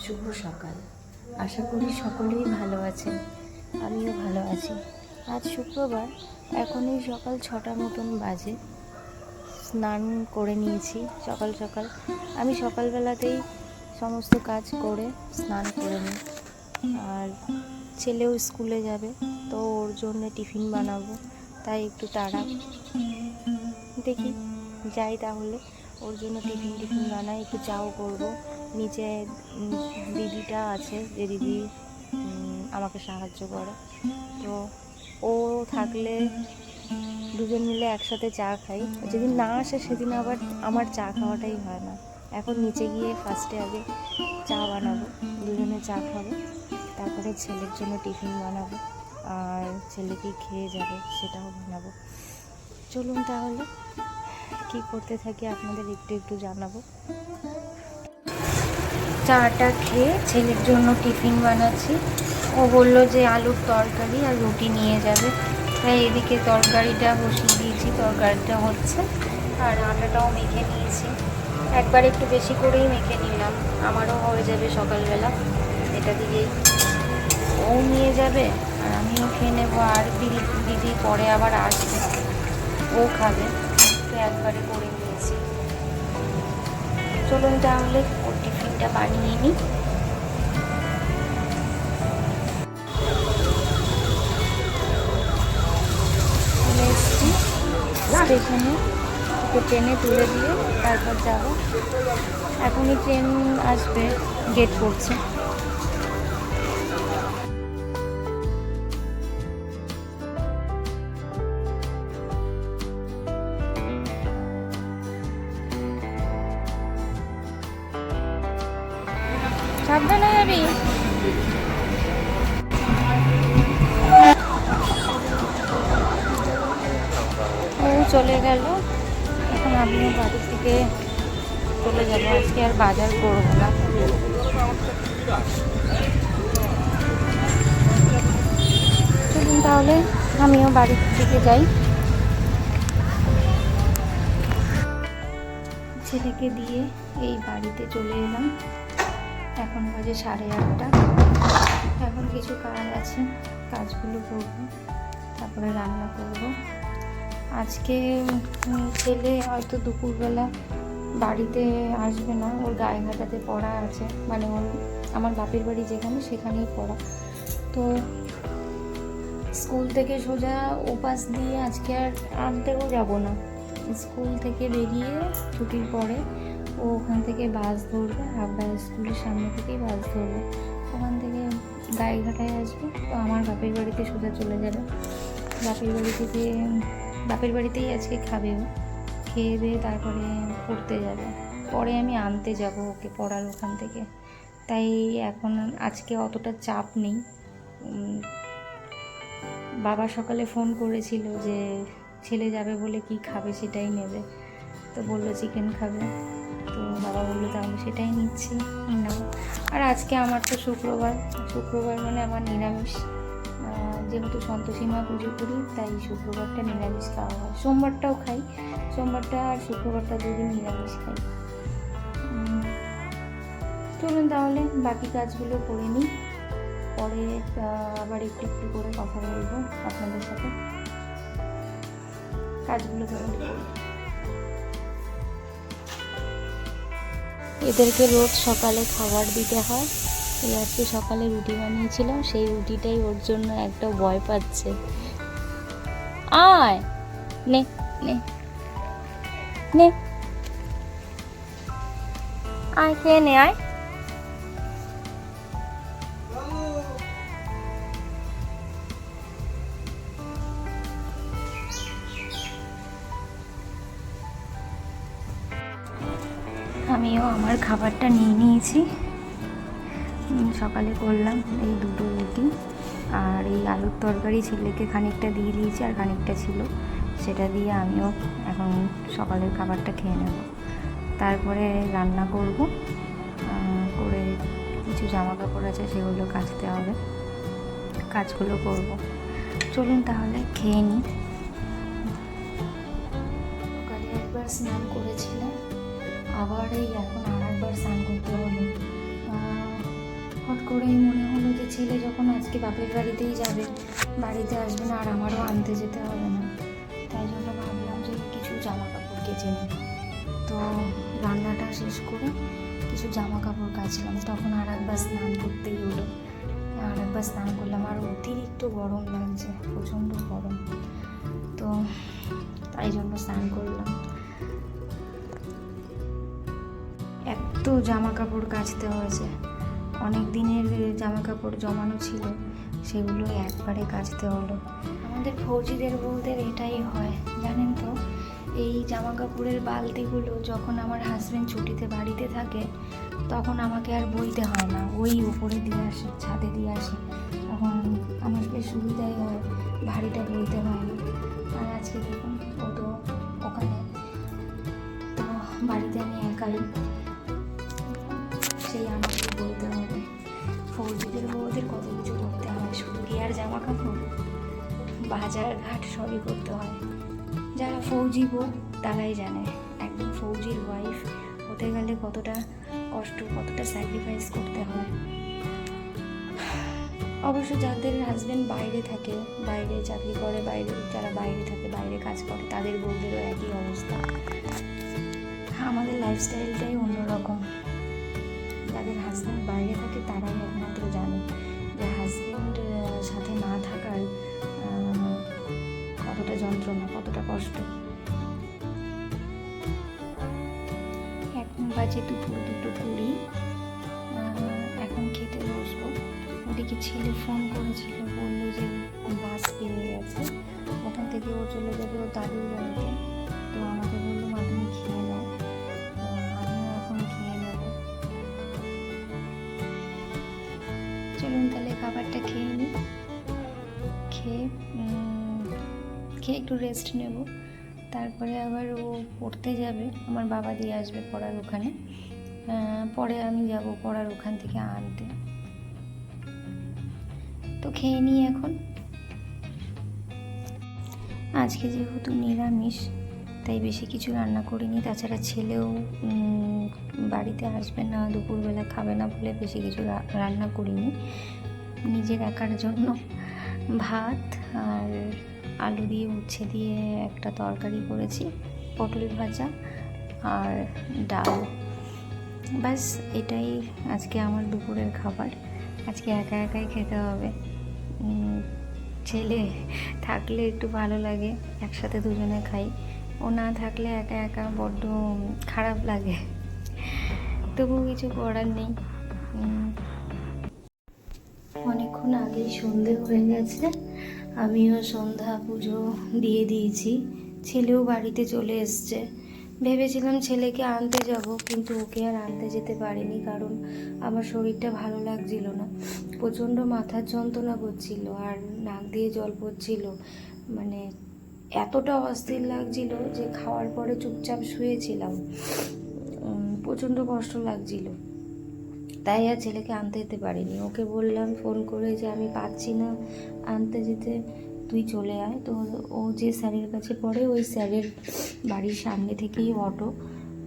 শুভ সকাল। আশা করি সকলেই ভালো আছেন, আমিও ভালো আছি। আজ শুক্রবার, এখন এই সকাল 6টা মতন বাজে। স্নান করে নিয়েছি সকাল সকাল। আমি সকালবেলাতেই সমস্ত কাজ করে স্নান করে নিই। আর ছেলেও স্কুলে যাবে, তো ওর জন্য টিফিন বানাবো, তাই একটু তাড়া। দেখি যাই তাহলে, ওর জন্য টিফিন বানাই, একটু চাও করব। নিচে দিদিটা আছে, যে দিদি আমাকে সাহায্য করে, তো ও থাকলে দুজন মিলে একসাথে চা খাই। যেদিন না আসে সেদিন আবার আমার চা খাওয়াটাই হয় না। এখন নিচে গিয়ে ফার্স্টে আগে চা বানাবো, দুজনে চা খাবো, তারপরে ছেলের জন্য টিফিন বানাবো, আর ছেলেকে খেয়ে যাবে সেটাও বানাবো। চলুন তাহলে কি করতে থাকি আপনাদের একটু একটু জানাবো। চাটা খেয়ে ছেলের জন্য টিফিন বানাচ্ছি। ও বলল যে আলুর তরকারি আর রুটি নিয়ে যাবে, তাই এদিকে তরকারিটা বসিয়ে দিয়েছি, তরকারিটা হচ্ছে, আর আটাটাও মেখে নিয়েছি। একবার একটু বেশি করেই মেখে নিলাম, আমারও হয়ে যাবে সকালবেলা। এটা দিয়েই ও নিয়ে যাবে আর আমিও খেয়ে নেবো, আর দিদি পরে আবার আসবে, ও খাবে, তো একবারে করে নিয়েছি। চলুন তাহলে ওর টিফিনটা বানিয়ে নিই। চলে এসেছি স্টেশনে, ওকে ট্রেনে তুলে দিয়ে তারপর যাব। এখনই ট্রেন আসবে, গেট করছে। সাবধানে যাবি। ও চলে গেল, এখন আমিও বাড়ি থেকে চলে যাবো। আজকে আর বাজার করবো না। চলুন তাহলে আমিও বাড়ি থেকে যাই। ছেলেকে দিয়ে এই বাড়িতে চলে এলাম। এখন বাজে 8:30। এখন কিছু কাজ আছে, কাজগুলো করব, তারপরে রান্না করব। আজকে ছেলে হয়তো দুপুরবেলা বাড়িতে আসবে না, ওর গায়েঘাটাতে পড়া আছে, মানে ওর আমার বাপের বাড়ি যেখানে সেখানেই পড়া। তো স্কুল থেকে সোজা ওপাশ দিয়ে আজকে আর আনতেও যাব না। স্কুল থেকে বেরিয়ে ছুটির পরে ও ওখান থেকে বাস ধরবে, হাবড়া স্কুলের সামনে থেকেই বাস ধরবে, ওখান থেকে গায়েঘাটায় আসবে, তো আমার বাপের বাড়িতে সোজা চলে যাবে। বাপের বাড়িতেই আজকে খাবে ও, খেয়ে দিয়ে তারপরে পড়তে যাবে, পরে আমি আনতে যাব ওকে পড়ার ওখান থেকে। তাই এখন আজকে অতটা চাপ নেই। বাবা সকালে ফোন করেছিল যে ছেলে যাবে বলে কি খাবে সেটাই নেবে, তো বললো চিকেন খাবে, তো বাবা বললো তাহলে সেটাই নিচ্ছি নাও। আর আজকে আমার তো শুক্রবার মানে আমার নিরামিষ, যেহেতু সন্তোষী মা পুজো করি তাই শুক্রবারটা নিরামিষ খাওয়া হয়। সোমবারটাও খাই, সোমবারটা আর শুক্রবারটা দুদিন নিরামিষ খাই। চলুন তাহলে বাকি কাজগুলো করে নিই, পরে আবার একটু একটু করে কথা বলবো আপনাদের সাথে। কাজগুলো তাহলে করি। এদেরকে রোজ সকালে খাবার দিতে হয়। এই আজকে সকালে রুটি বানিয়েছিলাম, সেই রুটিটাই ওর জন্য একটা ভয় পাচ্ছে। আয় নে নে নে, আয় খেয়ে নে, আয়। আমিও আমার খাবারটা নিয়ে নিয়েছি। সকালে করলাম এই দুটো রুটি আর এই আলুর তরকারি, ছেলেকে খানিকটা দিয়ে দিয়েছি আর খানিকটা ছিল, সেটা দিয়ে আমিও এখন সকালের খাবারটা খেয়ে নেব। তারপরে রান্না করব, করে কিছু জামা কাপড় আছে সেগুলো কাচতে হবে, কাজগুলো করব। চলুন তাহলে খেয়ে নিই। সকালে একবার স্নান করেছিলাম, আবার এই এখন আর একবার স্নান করতে হলো। করেই মনে হলো যে ছেলে যখন আজকে বাপের বাড়িতেই যাবে, বাড়িতে আসবে না আর আমারও আনতে যেতে হবে না, তাই জন্য ভাবলাম যে কিছু জামা কাপড় কেচে নিই। তো রান্নাটা শেষ করে কিছু জামা কাপড় কাচলাম, তখন আর একবার স্নান করতেই হলো। আর একবার স্নান করলাম, আর অতিরিক্ত গরম লাগছে, প্রচণ্ড গরম, তো তাই জন্য স্নান করলাম। এত জামা কাপড় কাচতে হয়েছে, অনেক দিনের জামা কাপড় জমানো ছিল, সেগুলো একবারে কাচতে হলো। আমাদের ফৌজিদের বলতে এটাই হয় জানেন তো, এই জামা কাপড়ের বালতিগুলো যখন আমার হাজব্যান্ড ছুটিতে বাড়িতে থাকে তখন আমাকে আর বইতে হয় না, ওই উপরে দিয়ে আসে, ছাদে দিয়ে আসে, তখন আমার বেশ সুবিধাই হয়, ভারীটা বইতে হয় না। আর আজকে দেখুন ও তো ওখানে, তো বাড়িতে আমি একাই, সেই আমাকে বলতে হবে। ফৌজিদের বউদের কত কিছু করতে হয়, শুধু কি আর জামা কাপড়, বাজার ঘাট সবই করতে হয়। যারা ফৌজি বউ তারাই জানে একদম ফৌজির ওয়াইফ হতে গেলে কতটা কষ্ট, কতটা স্যাক্রিফাইস করতে হয়। অবশ্য যাদের হাজব্যান্ড বাইরে থাকে, বাইরে চাকরি করে, বাইরে যারা বাইরে থাকে, বাইরে কাজ করে, তাদের বউদেরও একই অবস্থা। আমাদের লাইফস্টাইলটাই অন্যরকম। যাদের হাজব্যান্ড বাইরে থাকে তারাই একমাত্র জানে যে হাজব্যান্ড সাথে না থাকার কতটা যন্ত্রণা, কতটা কষ্ট। এখন বাজে দুপুর 2:20, এখন খেতে বসবো। ওদিকে ছেলে ফোন করেছিল, বললো যে বাস পেয়ে গেছে, ওখান থেকে ও চলে যাবে ও দাদুর বাড়িতে। তো আমাকে বললো মা তুমি খেয়ে নাও, তো আমিও এখন খেয়ে নেব। চলুন তাহলে খাবারটা খেয়ে নিই, খেয়ে একটু রেস্ট নেব, তারপরে আবার ও পড়তে যাবে, আমার বাবা দিয়ে আসবে পড়ার ওখানে, পরে আমি যাব পড়ার ওখান থেকে আনতে। তো খেয়ে নিই এখন। আজকে যেহেতু নিরামিষ তাই বেশি কিছু রান্না করিনি, তাছাড়া ছেলেও বাড়িতে আসবে না, দুপুরবেলা খাবে না বলে বেশি কিছু রান্না করিনি। নিজের একার জন্য ভাত আর আলু দিয়ে উচ্ছে দিয়ে একটা তরকারি করেছি, পটল ভাজা আর ডাল, ব্যাস এটাই আজকে আমার দুপুরের খাবার। আজকে একা একাই খেতে হবে, ছেলে থাকলে একটু ভালো লাগে, একসাথে দুজনে খাই, ও না থাকলে একা একা বড্ড খারাপ লাগে, তবু কিছু করার নেই। অনেকক্ষণ আগেই সন্ধে হয়ে গেছে, আমিও সন্ধ্যা পুজো দিয়ে দিয়েছি, ছেলেও বাড়িতে চলে এসছে। ভেবেছিলাম ছেলেকে আনতে যাব, কিন্তু ওকে আর আনতে যেতে পারিনি, কারণ আমার শরীরটা ভালো লাগছিল না, প্রচণ্ড মাথার যন্ত্রণা করছিল আর নাক দিয়ে জল পড়ছিল, মানে এতটা অস্থির লাগছিল যে খাওয়ার পরে চুপচাপ শুয়েছিলাম, প্রচণ্ড কষ্ট লাগছিল, তাই আর ছেলেকে আনতে যেতে পারিনি। ওকে বললাম ফোন করে যে আমি পাচ্ছি না আনতে যেতে, তুই চলে আয়। তো ও যে স্যারের কাছে পড়ে ওই স্যারের বাড়ির সামনে থেকেই অটো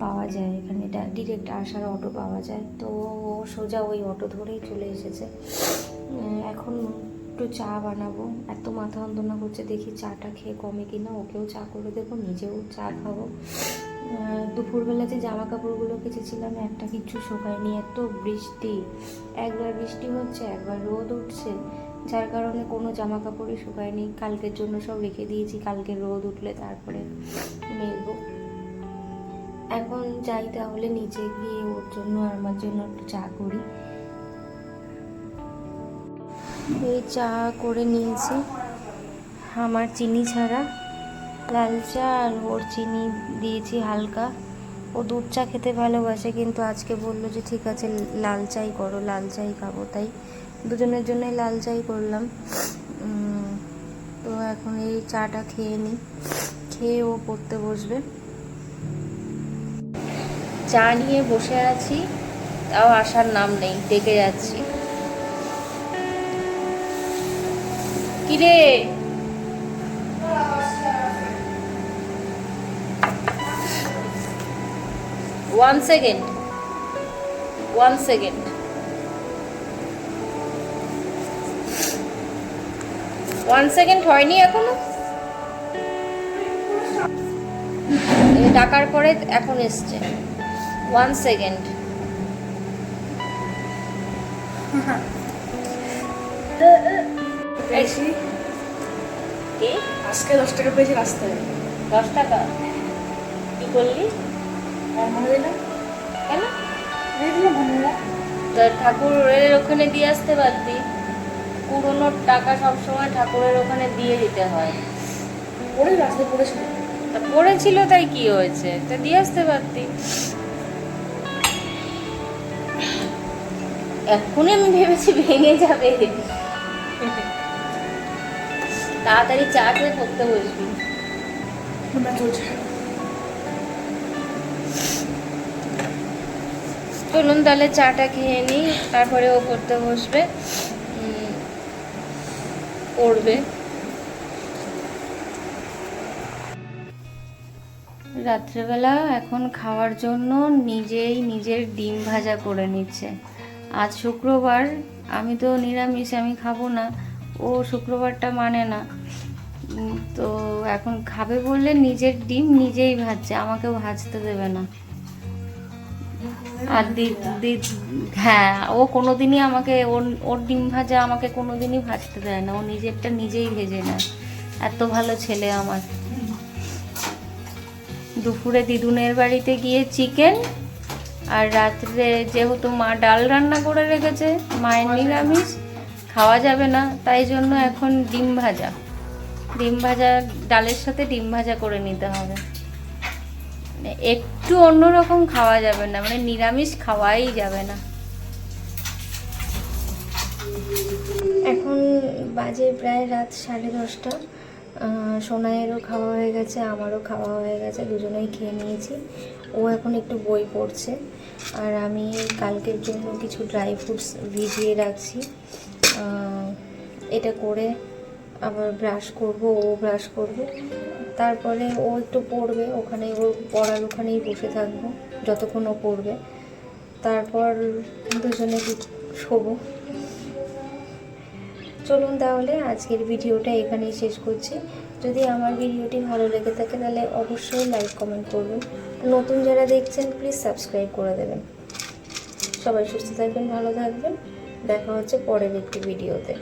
পাওয়া যায়, এখানে ডিরেক্ট আসার অটো পাওয়া যায়, তো ও সোজা ওই অটো ধরেই চলে এসেছে। এখন একটু চা বানাবো, এত মাথা যন্ত্রণা করছে, দেখি চাটা খেয়ে কমে কিনা, ওকেও চা করে দেবো, নিজেও চা খাবো। দুপুরবেলা যে জামা কাপড়গুলো কেচেছিলাম একটা কিচ্ছু শোকায়নি, এত বৃষ্টি, একবার বৃষ্টি হচ্ছে একবার রোদ উঠছে, যার কারণে কোনো জামা কাপড়ই শুকায়নি। কালকের জন্য সব রেখে দিয়েছি, কালকে রোদ উঠলে তারপরে মেলবো। এখন যাই তাহলে নিচে গিয়ে ওর জন্য আর আমার জন্য একটু চা করি। এই চা করে নিয়েছি, আমার চিনি ছাড়া লাল চা, আর ওর চিনি দিয়েছি হালকা। ও দুধ চা খেতে ভালোবাসে, কিন্তু আজকে বললো যে ঠিক আছে লাল চাই করো, লাল চাই খাবো, তাই দুজনের জন্যই লাল চাই করলাম। তো এখন এই চাটা খেয়ে নিই, খেয়ে ও পড়তে বসবে। চা নিয়ে বসে আছি, তাও আসার নাম নেই, ডেকে যাচ্ছি। কিরে ওয়ান সেকেন্ড 1 সেকেন্ড হয়নি এখনো, ডাকার পরে এখন এসছে 1 সেকেন্ড। পেয়েছি কি আজকে 10 টাকা পেয়েছি রাস্তায়। 10 টাকা? কি করলি? মনে দিলাম কেন? দিয়ে দিলাম মনে তো ঠাকুরের ওখানে দিয়ে আসতে পারতি। পুরোনো টাকা সবসময় ঠাকুরের ওখানে দিয়ে দিতে হয়। পড়ে রাস্তায় পড়েছিল। তা পড়েছিল তাই কি হয়েছে, তা দিয়ে আসতে পারতি। এক্ষুনি আমি ভেবেছি ভেঙে যাবে। তাড়াতাড়ি চা খেয়ে পড়তে বসবি। না চলছে। চলুন তাহলে চাটা খেয়ে নিই, তারপরে ও পড়তে বসবে, পড়বে। রাত্রেবেলা এখন খাওয়ার জন্য নিজেই নিজের ডিম ভাজা করে নিচ্ছে। আজ শুক্রবার, আমি তো নিরামিষ, আমি খাবো না, ও শুক্রবারটা মানে না। তো এখন খাবে বললে নিজের ডিম নিজেই ভাজছে, আমাকেও ভাজতে দেবে না। আর হ্যাঁ, ও কোনোদিনই আমাকে ওর ডিম ভাজা আমাকে কোনোদিনই ভাজতে দেয় না, ও নিজেরটা নিজেই ভেজে নেয়। এত ভালো ছেলে আমার। দুপুরে দিদুনের বাড়িতে গিয়ে চিকেন, আর রাত্রে যেহেতু মা ডাল রান্না করে রেখেছে, মায়ের নিরামিষ খাওয়া যাবে না, তাই জন্য এখন ডিম ভাজা, ডালের সাথে ডিম ভাজা করে নিতে হবে। মানে একটু অন্যরকম খাওয়া যাবে না, মানে নিরামিষ খাওয়াই যাবে না। এখন বাজে প্রায় রাত 10:30। সোনাইয়েরও খাওয়া হয়ে গেছে, আমারও খাওয়া হয়ে গেছে, দুজনেই খেয়ে নিয়েছি। ও এখন একটু বই পড়ছে, আর আমি কালকের জন্য কিছু ড্রাই ফ্রুটস ভিজিয়ে রাখছি। এটা করে আবার ব্রাশ করব, ও ব্রাশ করবে, তারপরে ও একটু পড়বে, ওখানে ওর পড়ার ওখানেই বসে থাকবো যতক্ষণ ও পড়বে, তারপর দুজনে শোবো। চলুন তাহলে আজকের ভিডিওটা এখানেই শেষ করছি। যদি আমার ভিডিওটি ভালো লেগে থাকে তাহলে অবশ্যই লাইক কমেন্ট করবেন। নতুন যারা দেখছেন প্লিজ সাবস্ক্রাইব করে দেবেন। সবাই সুস্থ থাকবেন, ভালো থাকবেন। দেখা হচ্ছে পরের একটি ভিডিওতে।